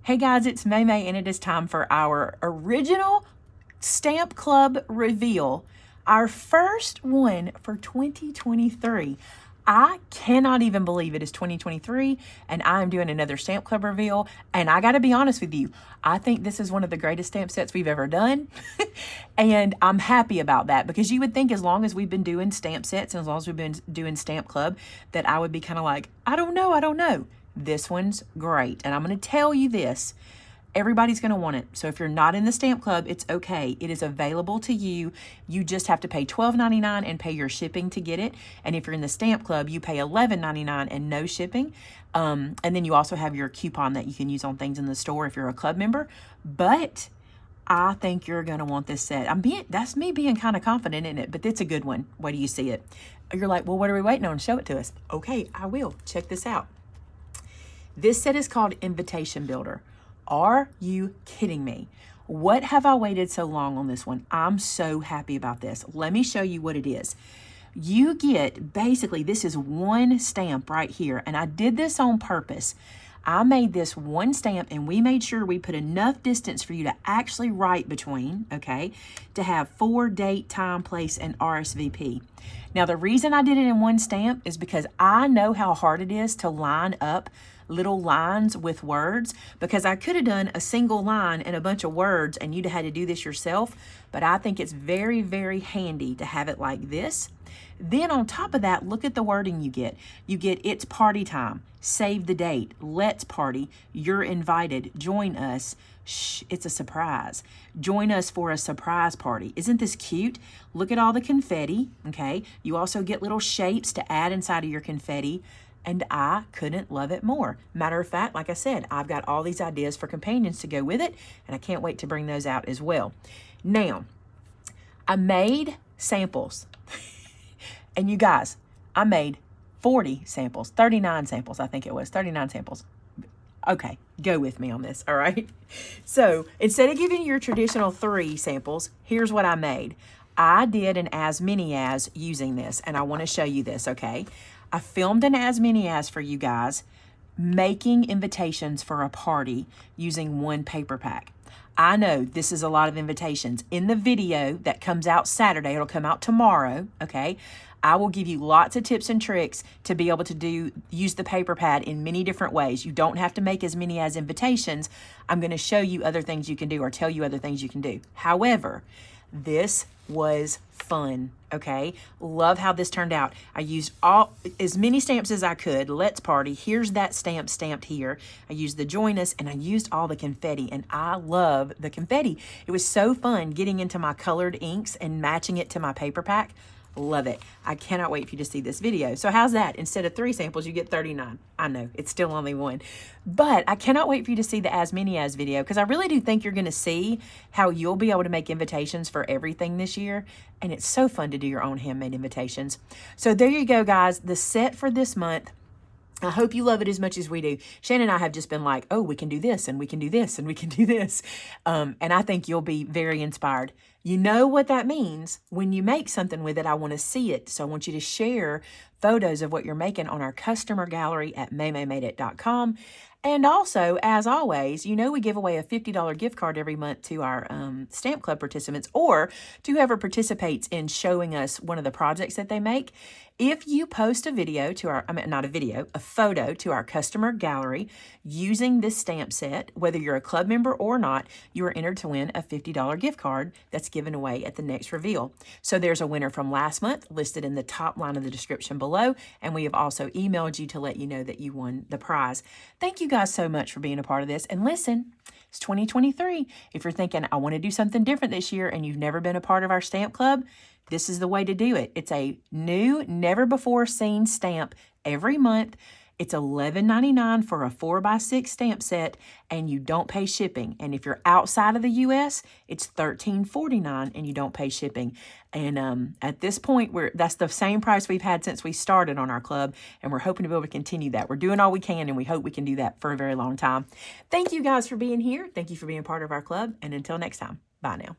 Hey guys, it's Maymay, and it is time for our original Stamp Club reveal, our first one for 2023. I cannot even believe it is 2023 and I'm doing another Stamp Club reveal. And I got to be honest with you, I think this is one of the greatest stamp sets we've ever done. And I'm happy about that, because you would think as long as we've been doing stamp sets and as long as we've been doing Stamp Club that I would be kind of like, I don't know. This one's great. And I'm going to tell you this. Everybody's going to want it. So if you're not in the Stamp Club, it's okay. It is available to you. You just have to pay $12.99 and pay your shipping to get it. And if you're in the Stamp Club, you pay $11.99 and no shipping. And then you also have your coupon that you can use on things in the store if you're a club member. But I think you're going to want this set. That's me being kind of confident in it, but it's a good one. Wait till you see it. You're like, well, what are we waiting on? Show it to us. Okay, I will. Check this out. This set is called Invitation Builder. Are you kidding me? What have I waited so long on this one? I'm so happy about this. Let me show you what it is. You get, basically, this is one stamp right here, and I did this on purpose. I made this one stamp, and we made sure we put enough distance for you to actually write between, okay, to have for date, time, place, and RSVP. Now, the reason I did it in one stamp is because I know how hard it is to line up little lines with words, because I could have done a single line and a bunch of words and you'd have had to do this yourself, but I think it's very, very handy to have it like this. Then on top of that, look at the wording you get. You get it's party time, save the date, let's party, you're invited, join us, shh, it's a surprise. Join us for a surprise party. Isn't this cute? Look at all the confetti, okay? You also get little shapes to add inside of your confetti. And I couldn't love it more. Matter of fact, like I said, I've got all these ideas for companions to go with it, and I can't wait to bring those out as well. Now, I made samples. And you guys, I made 40 samples, 39 samples, I think it was, 39 samples. Okay, go with me on this, all right? So instead of giving you your traditional 3 samples, here's what I made. I did an as many as using this, and I want to show you this, okay? I filmed an as many as for you guys, making invitations for a party using one paper pack. I know this is a lot of invitations. In the video that comes out Saturday, it'll come out tomorrow, okay? I will give you lots of tips and tricks to be able to use the paper pad in many different ways. You don't have to make as many as invitations. I'm going to show you other things you can do or tell you other things you can do. However, this was fun, okay? Love how this turned out. I used as many stamps as I could. Let's party. Here's that stamp stamped here. I used the join us, and I used all the confetti, and I love the confetti. It was so fun getting into my colored inks and matching it to my paper pack. Love it. I cannot wait for you to see this video. So how's that? Instead of 3 samples, you get 39. I know, it's still only one. But I cannot wait for you to see the as many as video, because I really do think you're going to see how you'll be able to make invitations for everything this year. And it's so fun to do your own handmade invitations. So there you go, guys. The set for this month. I hope you love it as much as we do. Shannon and I have just been like, oh, we can do this, and we can do this, and we can do this. And I think you'll be very inspired. You know what that means. When you make something with it, I want to see it. So I want you to share photos of what you're making on our customer gallery at MaymayMadeIt.com. And also, as always, you know we give away a $50 gift card every month to our Stamp Club participants, or to whoever participates in showing us one of the projects that they make. If you post a video to our, a photo to our customer gallery using this stamp set, whether you're a club member or not, you are entered to win a $50 gift card that's given away at the next reveal. So there's a winner from last month listed in the top line of the description below, and we have also emailed you to let you know that you won the prize. Thank you guys so much for being a part of this. And listen, it's 2023. If you're thinking, I want to do something different this year, and you've never been a part of our Stamp Club, this is the way to do it. It's a new, never-before-seen stamp every month. It's $11.99 for a 4x6 stamp set, and you don't pay shipping. And if you're outside of the U.S., it's $13.49, and you don't pay shipping. And at this point, that's the same price we've had since we started on our club, and we're hoping to be able to continue that. We're doing all we can, and we hope we can do that for a very long time. Thank you guys for being here. Thank you for being part of our club, and until next time, bye now.